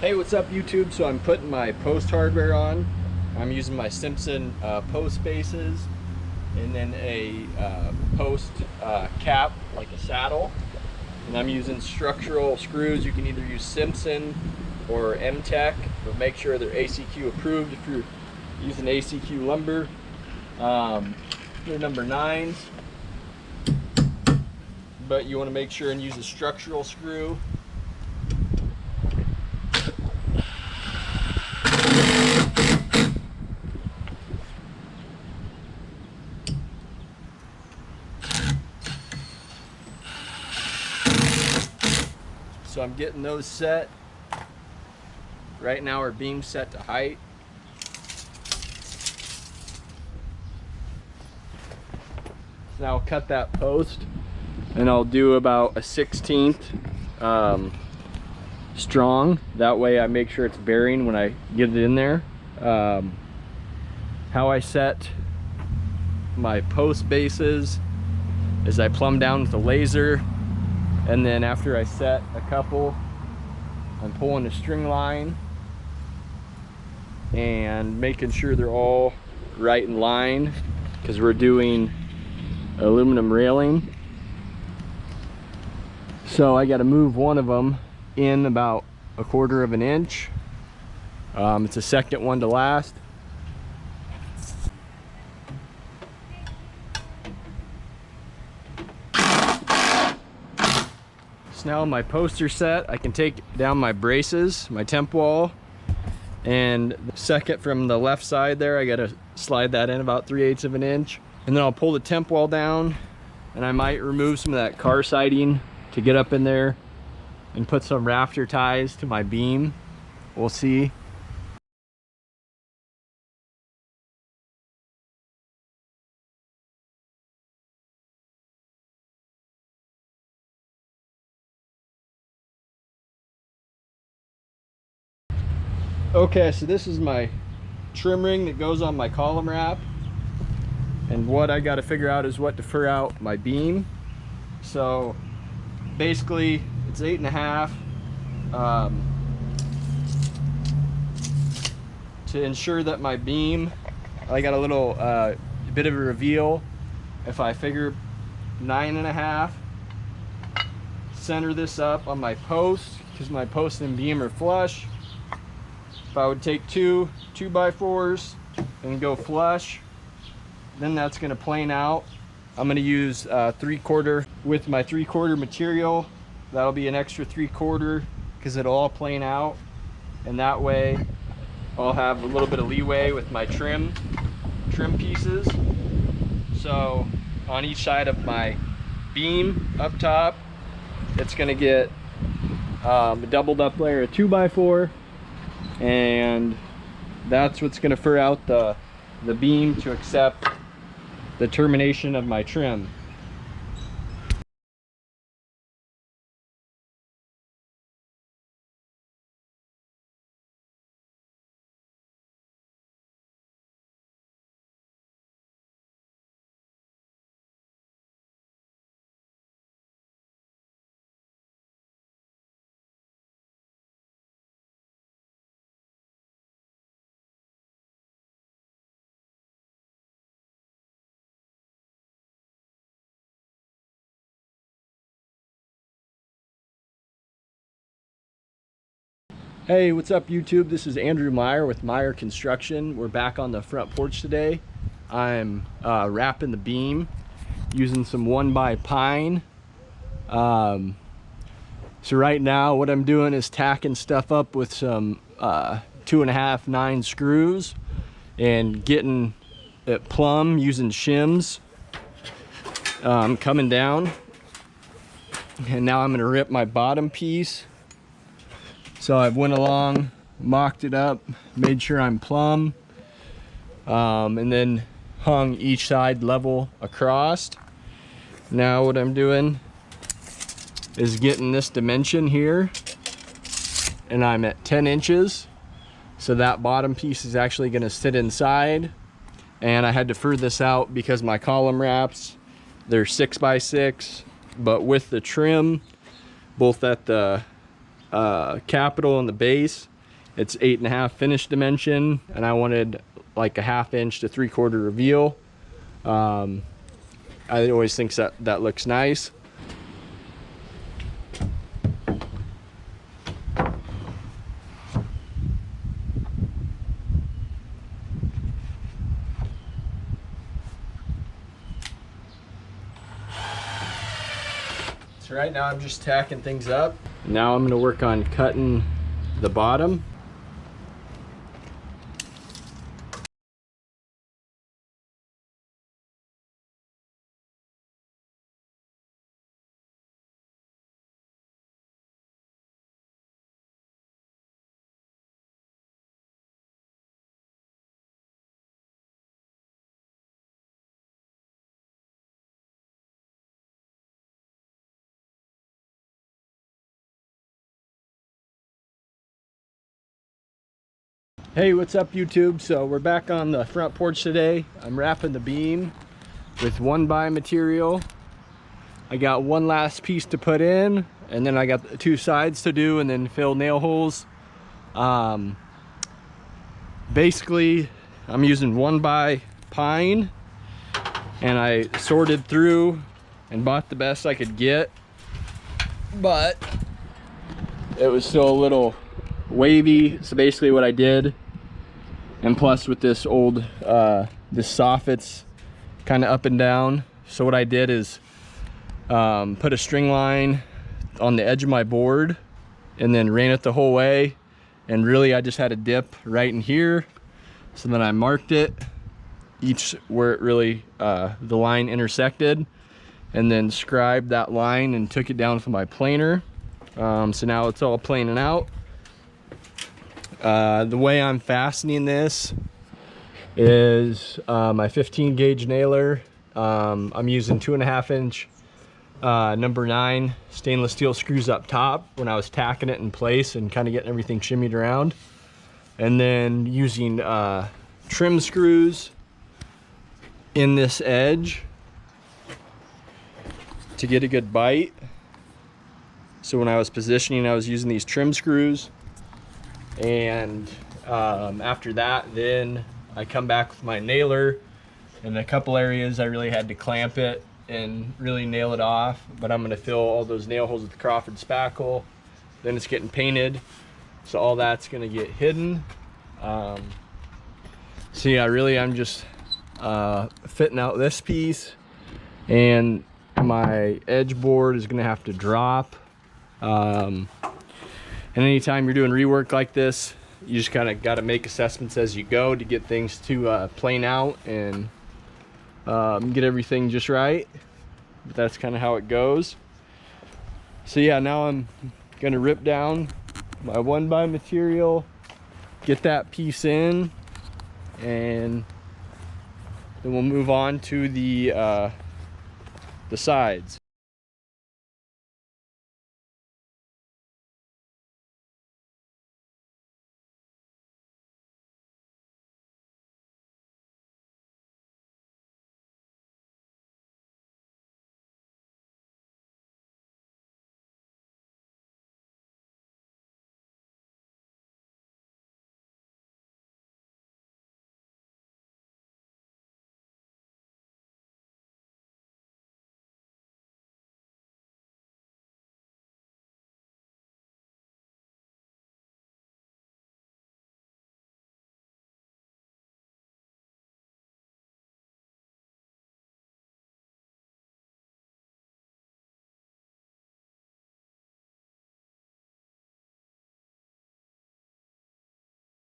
Hey, what's up YouTube? So I'm putting my post hardware on. I'm using my Simpson post bases and then a post cap, like a saddle. And I'm using structural screws. You can either use Simpson or M-Tech, but make sure they're ACQ approved if you're using ACQ lumber. They're number 9s, but you want to make sure and use a structural screw. So I'm getting those set. Right now our beam's set to height. So now I'll cut that post and I'll do about a 1/16 strong. That way I make sure it's bearing when I get it in there. How I set my post bases is I plumb down with a laser, and then after I set a couple, I'm pulling a string line and making sure they're all right in line because we're doing aluminum railing. So I got to move one of them in about 1/4 of an inch. It's the second one to last. So now my posts are set. I can take down my braces, my temp wall, and the second from the left side there, I gotta slide that in about 3/8 of an inch. And then I'll pull the temp wall down, and I might remove some of that car siding to get up in there and put some rafter ties to my beam. We'll see. Okay, so this is my trim ring that goes on my column wrap, and what I got to figure out is what to fur out my beam. So basically it's 8.5. To ensure that my beam, I got a little bit of a reveal. If I figure 9.5, center this up on my post because my post and beam are flush. If I would take two 2x4s and go flush, then that's going to plane out. I'm going to use 3/4 with my 3/4 material. That'll be an extra 3/4 because it'll all plane out, and that way I'll have a little bit of leeway with my trim pieces. So on each side of my beam up top, it's going to get a doubled up layer of 2x4. And that's what's going to fur out the beam to accept the termination of my trim. Hey, what's up YouTube? This is Andrew Meyer with Meyer Construction. We're back on the front porch today. I'm wrapping the beam using some 1x pine. So right now what I'm doing is tacking stuff up with some 2.5 9 screws and getting it plumb using shims. Coming down, and now I'm going to rip my bottom piece. So I went along, mocked it up, made sure I'm plumb, and then hung each side level across. Now what I'm doing is getting this dimension here, and I'm at 10 inches. So that bottom piece is actually going to sit inside, and I had to fur this out because my column wraps, they're 6x6, but with the trim, both at the capital and the base, It's 8.5 finished dimension, and I wanted like a 1/2 inch to 3/4 reveal. I always think that looks nice. So right now I'm just tacking things up. Now I'm going to work on cutting the bottom. Hey, what's up YouTube? So we're back on the front porch today. I'm wrapping the beam with 1x material. I got one last piece to put in, and then I got the 2 sides to do and then fill nail holes. Basically I'm using 1x pine, and I sorted through and bought the best I could get, but it was still a little wavy. So basically what I did, and plus with this old this soffit's kind of up and down, so what I did is put a string line on the edge of my board and then ran it the whole way, and really I just had a dip right in here, so then I marked it each where it really the line intersected, and then scribed that line and took it down with my planer. So now it's all planing out. The way I'm fastening this is my 15 gauge nailer. I'm using 2.5 inch number 9 stainless steel screws up top when I was tacking it in place and kind of getting everything shimmied around, and then using trim screws in this edge to get a good bite. So when I was positioning, I was using these trim screws. And after that, then I come back with my nailer. In a couple areas I really had to clamp it and really nail it off, but I'm going to fill all those nail holes with the Crawford spackle. Then it's getting painted, so all that's going to get hidden. So yeah, really I'm just fitting out this piece, and my edge board is going to have to drop. And anytime you're doing rework like this, you just kind of got to make assessments as you go to get things to plane out and get everything just right. But that's kind of how it goes. So yeah, now I'm going to rip down my 1x material, get that piece in, and then we'll move on to the sides.